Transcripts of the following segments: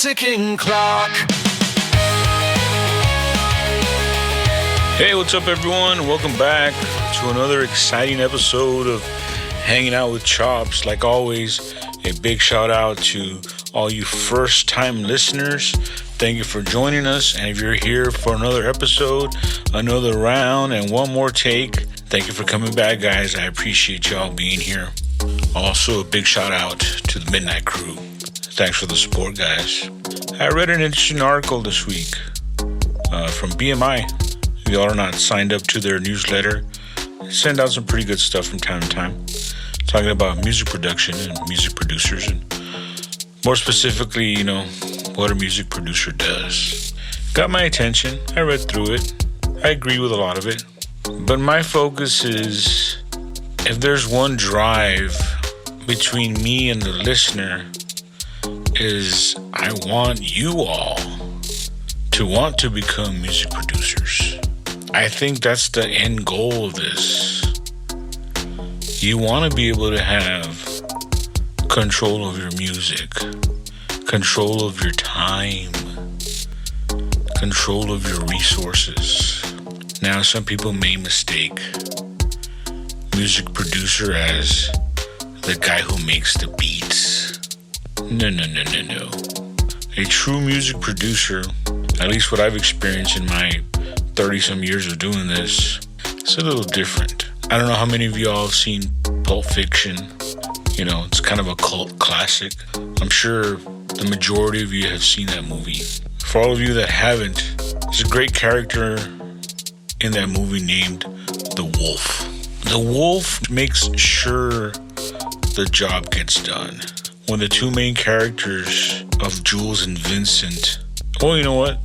ticking clock. Hey, what's up, everyone? Welcome back to another exciting episode of Hanging Out with Chops. Like always, a big shout out to all you first-time listeners. Thank you for joining us. And if you're here for another episode, another round, and one more take, thank you for coming back, guys. I appreciate y'all being here. Also, a big shout out to the Midnight Crew. Thanks for the support, guys. I read an interesting article this week from BMI. If y'all are not signed up to their newsletter, they send out some pretty good stuff from time to time, talking about music production and music producers, and more specifically, what a music producer does. Got my attention. I read through it. I agree with a lot of it. But my focus is, if there's one drive between me and the listener, is I want you all to want to become music producers. I think that's the end goal of this. You want to be able to have control of your music, control of your time, control of your resources. Now, some people may mistake music producer as the guy who makes the beats. No. A true music producer, at least what I've experienced in my 30-some years of doing this, it's a little different. I don't know how many of y'all have seen Pulp Fiction. It's kind of a cult classic. I'm sure the majority of you have seen that movie. For all of you that haven't, there's a great character in that movie named the Wolf. The Wolf makes sure the job gets done. When the two main characters of Jules and Vincent, well, you know what?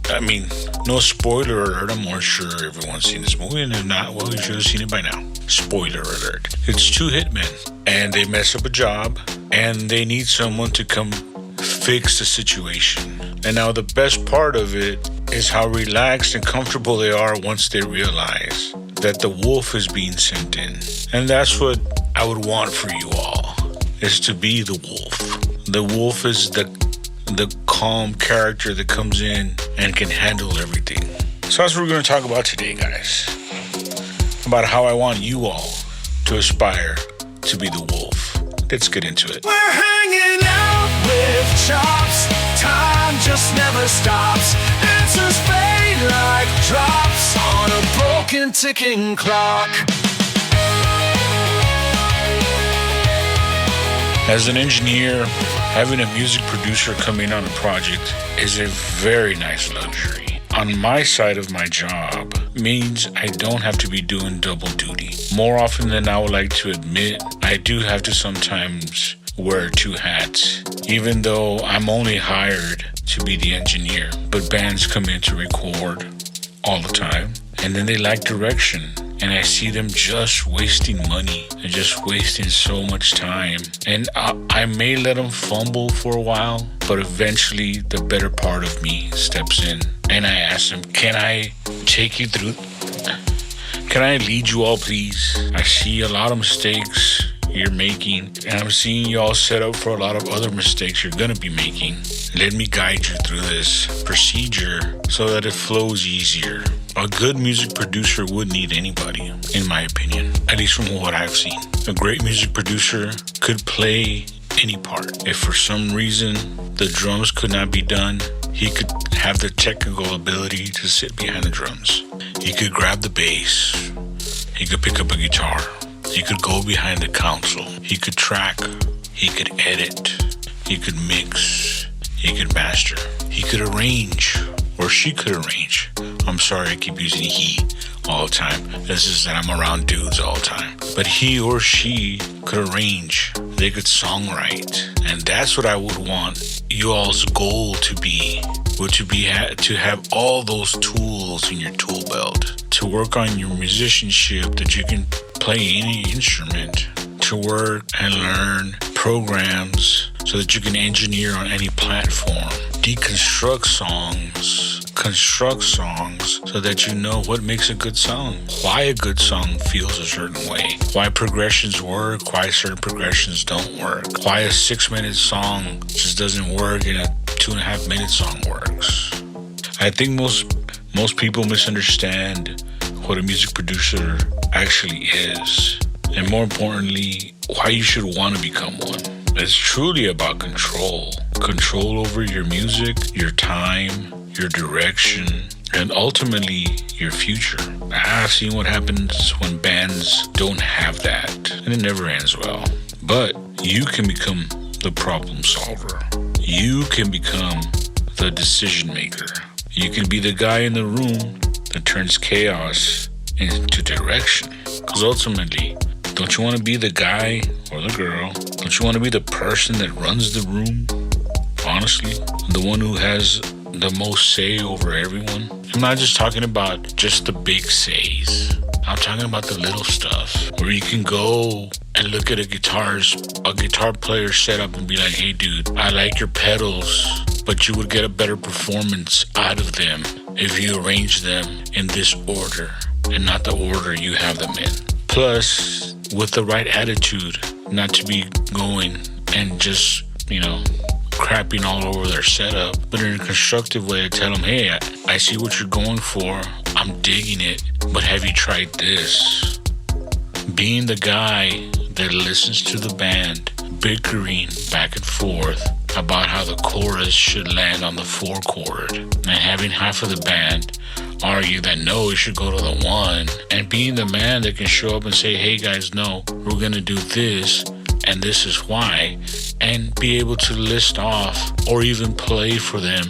No spoiler alert. I'm more sure everyone's seen this movie, and if not, well, you should have seen it by now. Spoiler alert. It's two hitmen, and they mess up a job, and they need someone to come fix the situation. And now the best part of it is how relaxed and comfortable they are once they realize that the wolf is being sent in. And that's what I would want for you all, is to be the wolf. The wolf is the calm character that comes in and can handle everything. So that's what we're going to talk about today, guys. About how I want you all to aspire to be the wolf. Let's get into it. We're hanging out with Chops. Time just never stops. Answers fade like drops on a broken ticking clock. As an engineer, having a music producer come in on a project is a very nice luxury. On my side of my job means I don't have to be doing double duty. More often than I would like to admit, I do have to sometimes wear two hats, even though I'm only hired to be the engineer. But bands come in to record all the time, and then they lack direction. And I see them just wasting money and just wasting so much time. And I may let them fumble for a while, but eventually the better part of me steps in. And I ask them, can I take you through? Can I lead you all, please? I see a lot of mistakes you're making, and I'm seeing y'all set up for a lot of other mistakes you're gonna be making. Let me guide you through this procedure so that it flows easier. A good music producer would need anybody, in my opinion, at least from what I've seen. A great music producer could play any part. If for some reason the drums could not be done, he could have the technical ability to sit behind the drums. He could grab the bass. He could pick up a guitar. He could go behind the console. He could track. He could edit. He could mix. He could master. He could arrange, or she could arrange. I'm sorry I keep using he all the time. This is that I'm around dudes all the time. But he or she could arrange. They could songwrite. And that's what I would want you all's goal to be. To have all those tools in your tool belt. To work on your musicianship, that you can play any instrument. To work and learn programs so that you can engineer on any platform. Deconstruct songs, construct songs so that you know what makes a good song, why a good song feels a certain way, why progressions work, why certain progressions don't work, why a 6-minute song just doesn't work in a 2.5 minute song works. I think most people misunderstand what a music producer actually is, and more importantly, why you should want to become one. It's truly about control. Control over your music, your time, your direction, and ultimately your future. I've seen what happens when bands don't have that, and it never ends well. But you can become the problem solver. You can become the decision maker. You can be the guy in the room that turns chaos into direction. Because ultimately, don't you want to be the guy or the girl? Don't you want to be the person that runs the room? Honestly, the one who has the most say over everyone. I'm not just talking about just the big says. I'm talking about the little stuff where you can go and look at a guitar player setup and be like, hey dude, I like your pedals, but you would get a better performance out of them if you arrange them in this order and not the order you have them in. Plus, with the right attitude, not to be going and just, crapping all over their setup, but in a constructive way to tell them, hey, I see what you're going for. I'm digging it, but have you tried this? Being the guy that listens to the band bickering back and forth about how the chorus should land on the 4 chord, and having half of the band argue that no, it should go to the 1, and being the man that can show up and say, hey guys, no, we're gonna do this, and this is why, and be able to list off or even play for them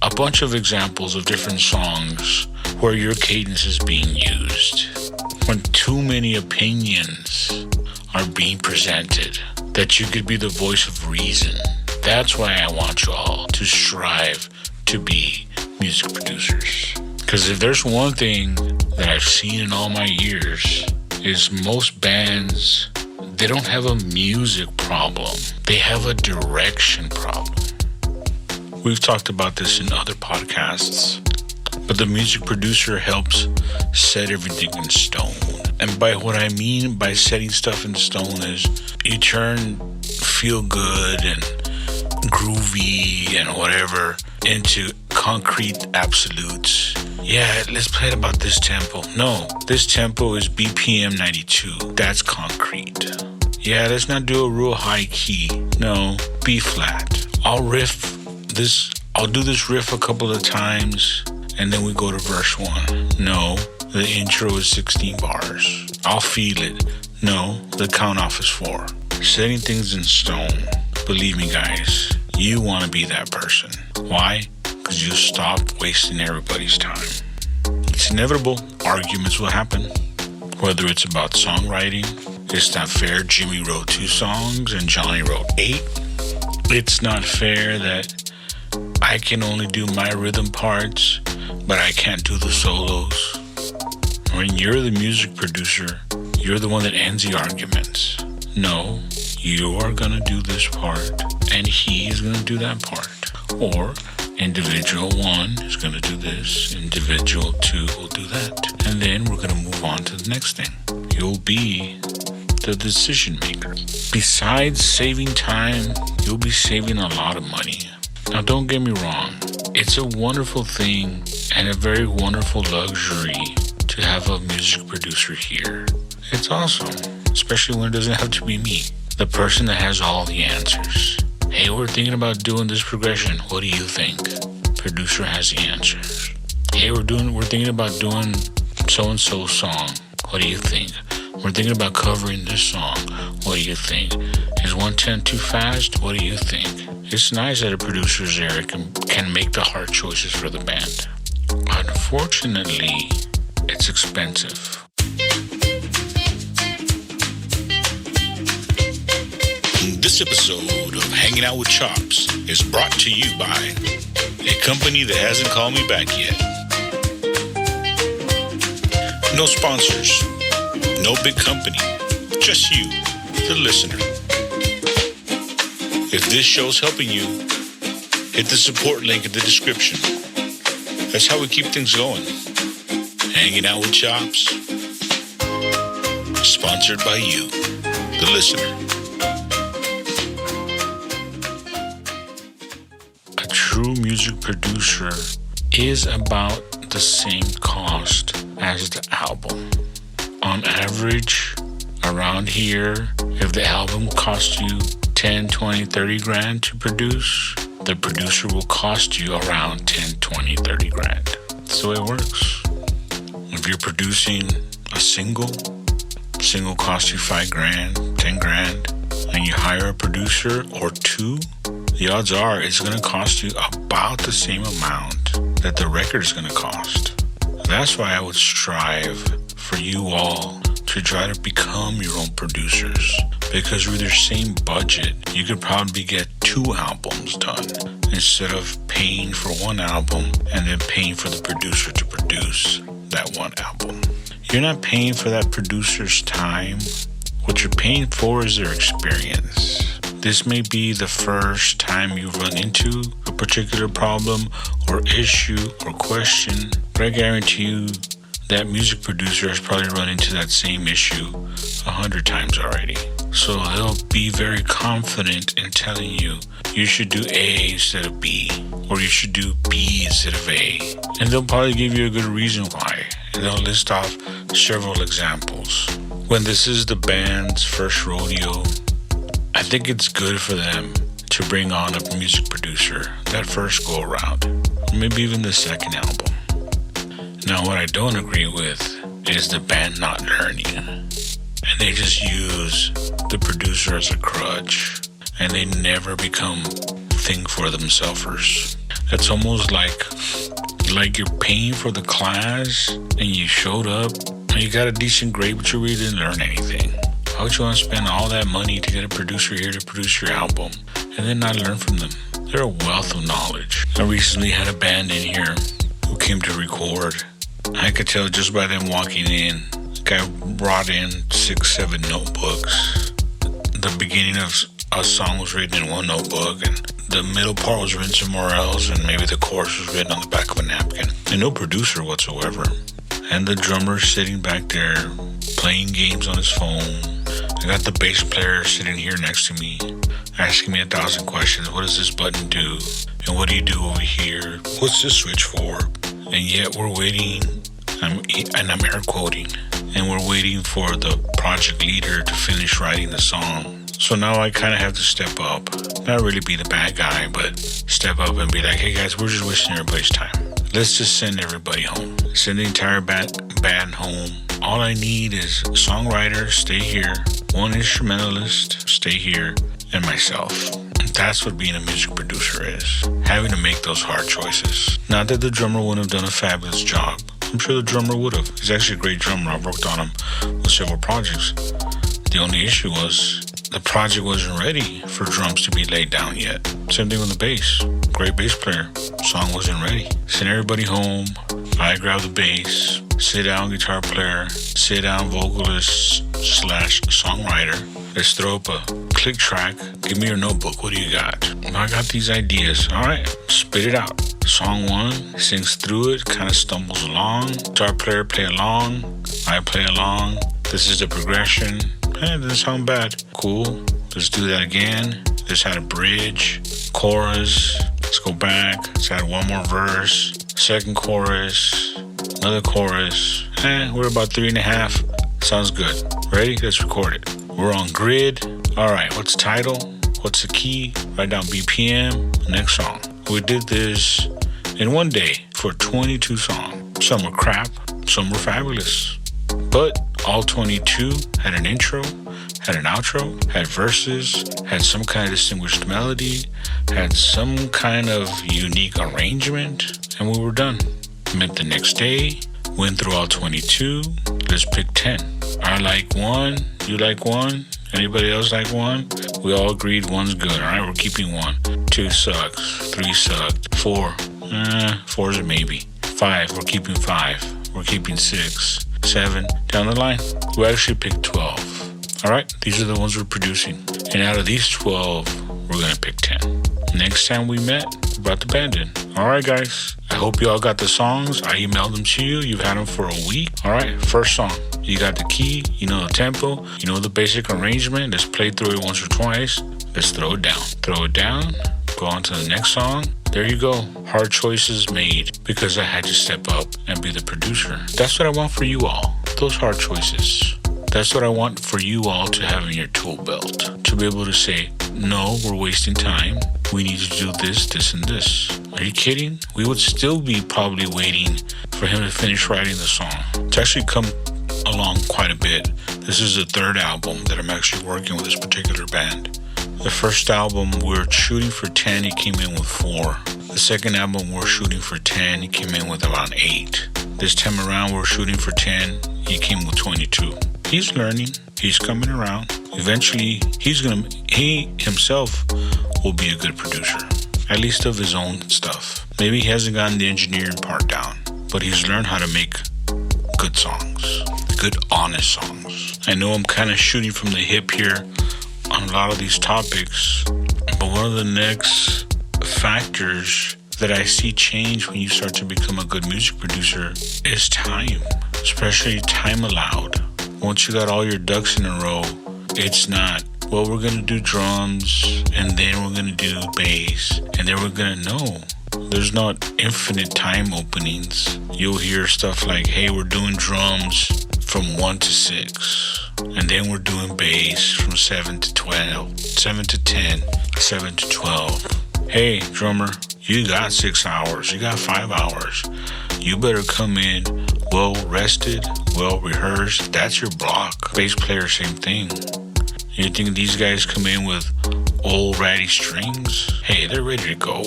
a bunch of examples of different songs where your cadence is being used. When too many opinions are being presented, that you could be the voice of reason. That's why I want you all to strive to be music producers. Because if there's one thing that I've seen in all my years, is most bands, they don't have a music problem. They have a direction problem. We've talked about this in other podcasts, but the music producer helps set everything in stone. And by what I mean by setting stuff in stone is you turn feel good and groovy and whatever into concrete absolutes. Yeah, let's play it about this tempo. No, this tempo is BPM 92. That's concrete. Yeah, let's not do a real high key. No, B flat. I'll do this riff a couple of times and then we go to verse 1. No, the intro is 16 bars. I'll feel it. No, the count off is 4. Setting things in stone. Believe me, guys, you want to be that person. Why? Because you stop wasting everybody's time. It's inevitable. Arguments will happen. Whether it's about songwriting, it's not fair Jimmy wrote 2 songs and Johnny wrote 8. It's not fair that I can only do my rhythm parts, but I can't do the solos. When you're the music producer, you're the one that ends the arguments. No, you are going to do this part, and he is going to do that part. Or individual 1 is going to do this, individual 2 will do that. And then we're going to move on to the next thing. You'll be the decision maker. Besides saving time, you'll be saving a lot of money. Now, don't get me wrong. It's a wonderful thing and a very wonderful luxury to have a music producer here. It's awesome, especially when it doesn't have to be me, the person that has all the answers. Hey, we're thinking about doing this progression. What do you think? Producer has the answers. Hey, we're thinking about doing so-and-so song. What do you think? We're thinking about covering this song. What do you think? Is 110 too fast? What do you think? It's nice that a producer's there can make the hard choices for the band. Unfortunately, it's expensive. This episode of Hanging Out with Chops is brought to you by a company that hasn't called me back yet. No sponsors, no big company, just you, the listener. If this show's helping you, hit the support link in the description. That's how we keep things going. Hanging Out with Chops, sponsored by you, the listener. A true music producer is about the same cost as the album. On average, around here, if the album costs you 10, 20, 30 grand to produce, the producer will cost you around 10, 20, 30 grand. That's the way it works. If you're producing a single costs you 5 grand, 10 grand, and you hire a producer or two, the odds are it's going to cost you about the same amount that the record is going to cost. That's why I would strive for you all to try to become your own producers, because with your same budget, you could probably get 2 albums done instead of paying for 1 album and then paying for the producer to produce that 1 album. You're not paying for that producer's time. What you're paying for is their experience. This may be the first time you run into a particular problem or issue or question, but I guarantee you that music producer has probably run into that same issue 100 times already. So they'll be very confident in telling you you should do A instead of B, or you should do B instead of A. And they'll probably give you a good reason why. And they'll list off several examples. When this is the band's first rodeo, I think it's good for them to bring on a music producer that first go around, or maybe even the second album. Now, what I don't agree with is the band not learning, and they just use the producer as a crutch, and they never become think for themselves. That's almost like you're paying for the class and you showed up and you got a decent grade, but you really didn't learn anything. Why would you want to spend all that money to get a producer here to produce your album and then not learn from them? They're a wealth of knowledge. I recently had a band in here who came to record. I could tell just by them walking in. The guy brought in 6, 7 notebooks. The beginning of a song was written in one notebook, and the middle part was written somewhere else, and maybe the chorus was written on the back of a napkin. And no producer whatsoever. And the drummer sitting back there playing games on his phone. I got the bass player sitting here next to me, asking me 1,000 questions. What does this button do? And what do you do over here? What's this switch for? And yet we're waiting, and I'm air quoting, and we're waiting for the project leader to finish writing the song. So now I kind of have to step up, not really be the bad guy, but step up and be like, hey guys, we're just wasting everybody's time. Let's just send everybody home. Send the entire band home. All I need is a songwriter, stay here, 1 instrumentalist, stay here, and myself. That's what being a music producer is. Having to make those hard choices. Not that the drummer wouldn't have done a fabulous job. I'm sure the drummer would have. He's actually a great drummer. I've worked on him with several projects. The only issue was the project wasn't ready for drums to be laid down yet. Same thing with the bass. Great bass player. Song wasn't ready. Send everybody home. I grab the bass. Sit down guitar player. Sit down vocalist / songwriter. Let's throw up a click track. Give me your notebook. What do you got? I got these ideas. All right, spit it out. Song 1, sings through it, kind of stumbles along. Guitar player play along. I play along. This is the progression. Hey, it doesn't sound bad. Cool. Let's do that again. Let's add a bridge. Chorus. Let's go back. Let's add 1 more verse. Second chorus. Another chorus. We're about 3.5. Sounds good. Ready? Let's record it. We're on grid. All right, what's the title? What's the key? Write down BPM. Next song. We did this in 1 day for 22 songs. Some were crap, some were fabulous. But all 22 had an intro, had an outro, had verses, had some kind of distinguished melody, had some kind of unique arrangement, and we were done. Met the next day, went through all 22. Let's pick 10. I like 1, you like 1, anybody else like 1? We all agreed 1's good. All right, we're keeping 1. 2 sucks, 3 sucked, 4, 4's a maybe. 5, we're keeping 5. We're keeping 6, 7, down the line. We actually picked 12. All right, these are the ones we're producing. And out of these 12, we're gonna pick 10. Next time we met, we brought the band in. All right, guys. I hope you all got the songs. I emailed them to you. You've had them for a week. All right, first song. You got the key, you know the tempo, you know the basic arrangement. Let's play through it once or twice. Let's throw it down. Throw it down. Go on to the next song. there you go. Hard choices made because I had to step up and be the producer. That's what I want for you all. Those hard choices. That's what I want for you all to have in your tool belt. To be able to say, no, we're wasting time. We need to do this, this, and this. Are you kidding? We would still be probably waiting for him to finish writing the song. It's actually come along quite a bit. This is the third album that I'm actually working with this particular band. The first album, we were shooting for 10, he came in with 4. The second album, we're shooting for 10, he came in with around 8. This time around, we're shooting for 10, he came with 22. He's learning, he's coming around. Eventually, he himself will be a good producer, at least of his own stuff. Maybe he hasn't gotten the engineering part down, but he's learned how to make good songs, good, honest songs. I know I'm kind of shooting from the hip here on a lot of these topics, but one of the next factors that I see change when you start to become a good music producer is time, especially time allowed. Once you got all your ducks in a row, it's not, well, we're going to do drums, and then we're going to do bass, and then we're going to know. There's not infinite time openings. You'll hear stuff like, hey, we're doing drums from 1 to 6, and then we're doing bass from 7 to 12, 7 to 10, 7 to 12. Hey, drummer, you got 6 hours, you got 5 hours. You better come in well rested, well rehearsed. That's your block. Bass player, same thing. You think these guys come in with old ratty strings? Hey, they're ready to go.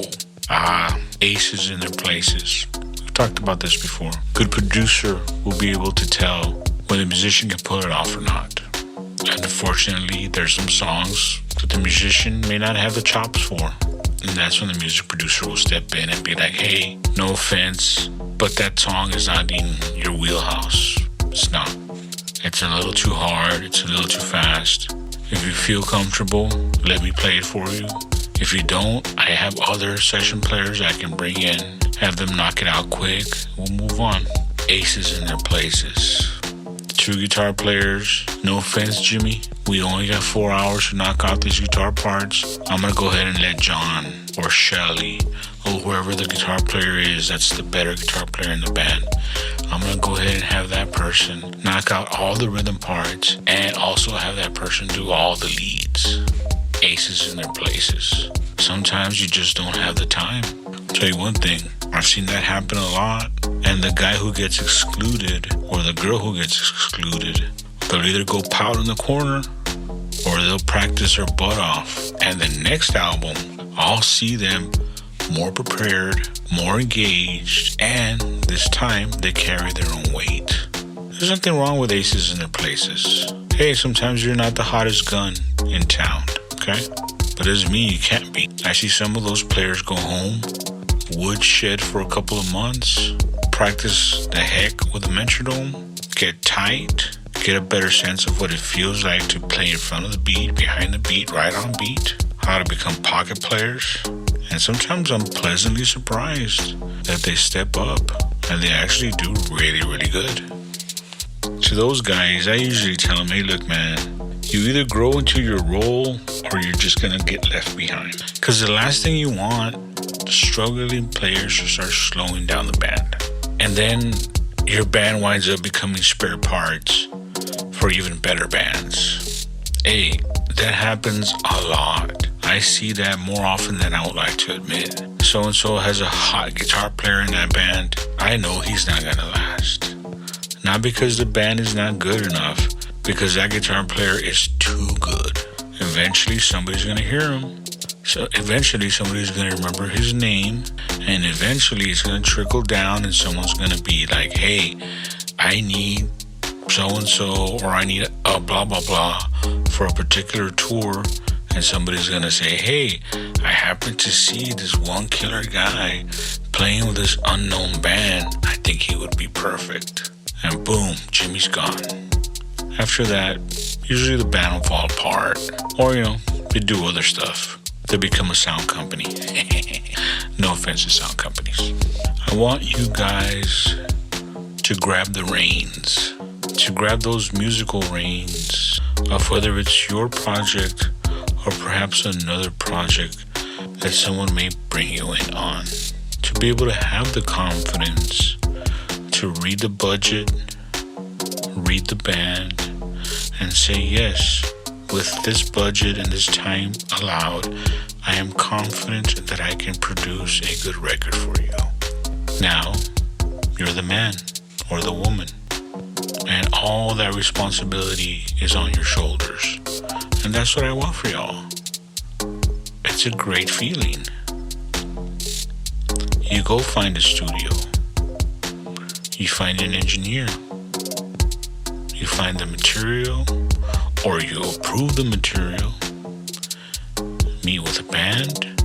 Aces in their places. We've talked about this before. Good producer will be able to tell when the musician can pull it off or not. And unfortunately, there's some songs that the musician may not have the chops for. And that's when the music producer will step in and be like, hey, no offense, but that song is not in your wheelhouse. It's not. It's a little too hard. It's a little too fast. If you feel comfortable, let me play it for you. If you don't, I have other session players I can bring in, have them knock it out quick. We'll move on. Aces in their places. 2 guitar players. No offense, Jimmy. We only got 4 hours to knock out these guitar parts. I'm going to go ahead and let John or Shelly or whoever the guitar player is that's the better guitar player in the band, I'm going to go ahead and have that person knock out all the rhythm parts and also have that person do all the leads. Aces in their places. Sometimes you just don't have the time. I'll tell you one thing, I've seen that happen a lot, and the guy who gets excluded or the girl who gets excluded, they'll either go pout in the corner or they'll practice their butt off, and the next album I'll see them more prepared, more engaged, and this time they carry their own weight. There's nothing wrong with aces in their places. Hey, sometimes you're not the hottest gun in town, okay? But doesn't mean you can't be. I see some of those players go home, woodshed for a couple of months, practice the heck with the metronome, get tight, get a better sense of what it feels like to play in front of the beat, behind the beat, right on beat, how to become pocket players. And sometimes I'm pleasantly surprised that they step up and they actually do really, really good. To those guys, I usually tell them, hey, look, man, you either grow into your role or you're just going to get left behind. Because the last thing you want, struggling players to start slowing down the band. And then your band winds up becoming spare parts for even better bands. Hey, that happens a lot. I see that more often than I would like to admit. So-and-so has a hot guitar player in that band. I know he's not going to last. Not because the band is not good enough, because that guitar player is too good. Eventually, somebody's going to hear him. So eventually, somebody's going to remember his name, and eventually, it's going to trickle down, and someone's going to be like, hey, I need so-and-so, or I need a blah, blah, blah for a particular tour, and somebody's going to say, hey, I happen to see this one killer guy playing with this unknown band. I think he would be perfect. And boom, Jimmy's gone. After that, usually the band will fall apart. Or, they do other stuff. They become a sound company. No offense to sound companies. I want you guys to grab the reins. To grab those musical reins of whether it's your project or perhaps another project that someone may bring you in on. To be able to have the confidence to read the budget, read the band, and say, yes, with this budget and this time allowed, I am confident that I can produce a good record for you. Now, you're the man or the woman, and all that responsibility is on your shoulders. And that's what I want for y'all. It's a great feeling. You go find a studio. You find an engineer. You find the material, or you approve the material. Meet with a band.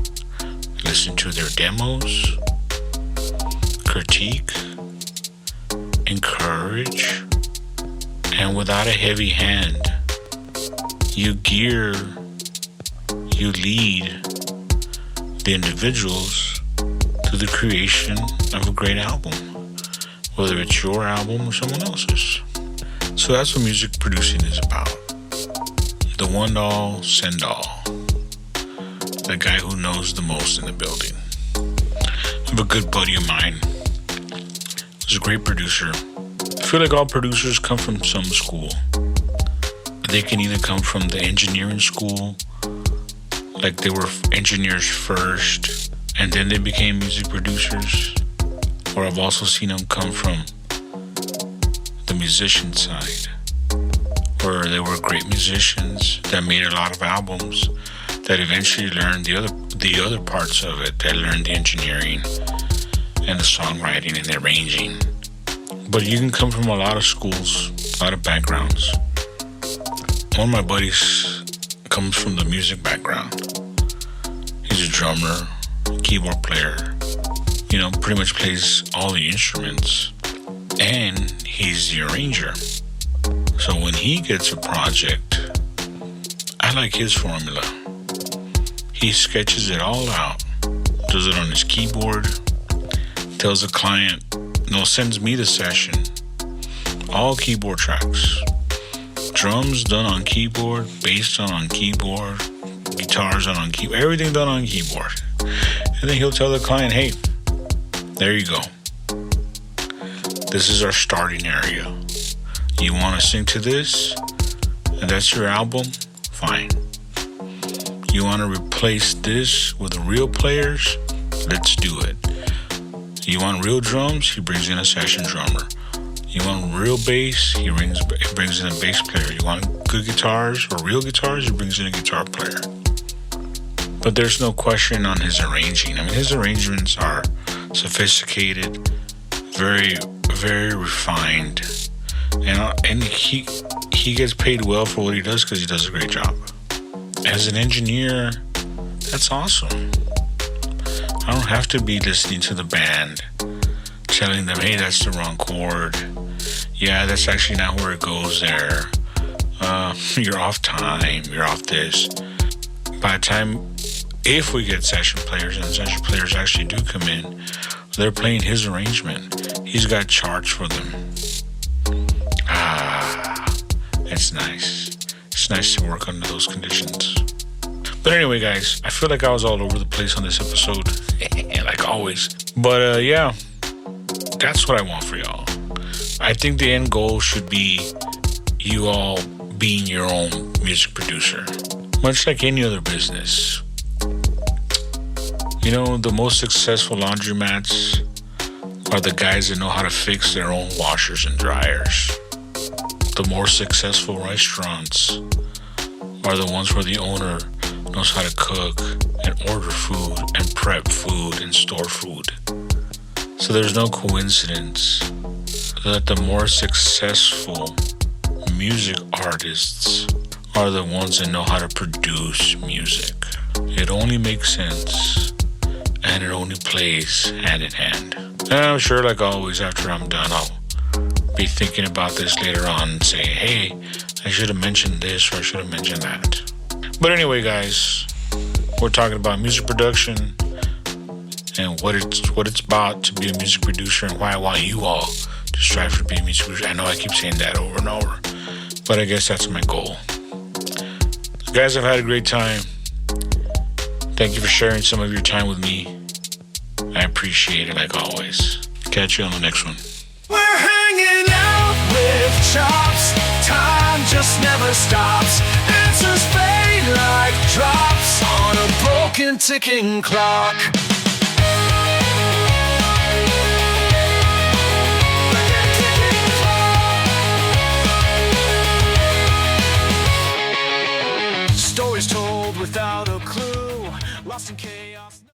Listen to their demos. Critique. Encourage. And without a heavy hand, you gear, you lead the individuals to the creation of a great album, whether it's your album or someone else's. So that's what music producing is about. The one all, send all. The guy who knows the most in the building. I have a good buddy of mine. He's a great producer. I feel like all producers come from some school. They can either come from the engineering school, like they were engineers first, and then they became music producers. Or I've also seen them come from the musician side, where they were great musicians that made a lot of albums, that eventually learned the other parts of it, that learned the engineering and the songwriting and the arranging. But you can come from a lot of schools, a lot of backgrounds. One of my buddies comes from the music background. He's a drummer, keyboard player, pretty much plays all the instruments, and he's the arranger. So when he gets a project, I like his formula. He sketches it all out, does it on his keyboard, tells the client, sends me the session, all keyboard tracks, drums done on keyboard, bass done on keyboard, guitars done on keyboard, everything done on keyboard. And then he'll tell the client, hey, there you go. This is our starting area. You want to sing to this, and that's your album? Fine. You want to replace this with real players? Let's do it. You want real drums? He brings in a session drummer. You want real bass? He brings in a bass player. You want good guitars or real guitars? He brings in a guitar player. But there's no question on his arranging. I mean, his arrangements are sophisticated, very, very refined, and he gets paid well for what he does because he does a great job. As an engineer, that's awesome. I don't have to be listening to the band, telling them, hey, that's the wrong chord. Yeah, that's actually not where it goes there. You're off time. You're off this. By the time, if we get session players, and session players actually do come in, they're playing his arrangement. He's got charts for them. It's nice. It's nice to work under those conditions. But anyway, guys, I feel like I was all over the place on this episode, like always. But yeah, that's what I want for y'all. I think the end goal should be you all being your own music producer, much like any other business. The most successful laundromats are the guys that know how to fix their own washers and dryers. The more successful restaurants are the ones where the owner knows how to cook and order food and prep food and store food. So there's no coincidence that the more successful music artists are the ones that know how to produce music. It only makes sense, and it only plays hand in hand. And I'm sure, like always, after I'm done, I'll be thinking about this later on and say, hey, I should have mentioned this or I should have mentioned that. But anyway, guys, we're talking about music production and what it's about to be a music producer, and why I want you all to strive to be a music producer. I know I keep saying that over and over, but I guess that's my goal. Guys, I've had a great time. Thank you for sharing some of your time with me. I appreciate it like always. Catch you on the next one. We're hanging out with chops. Time just never stops. Answers fade like drops on a broken ticking clock.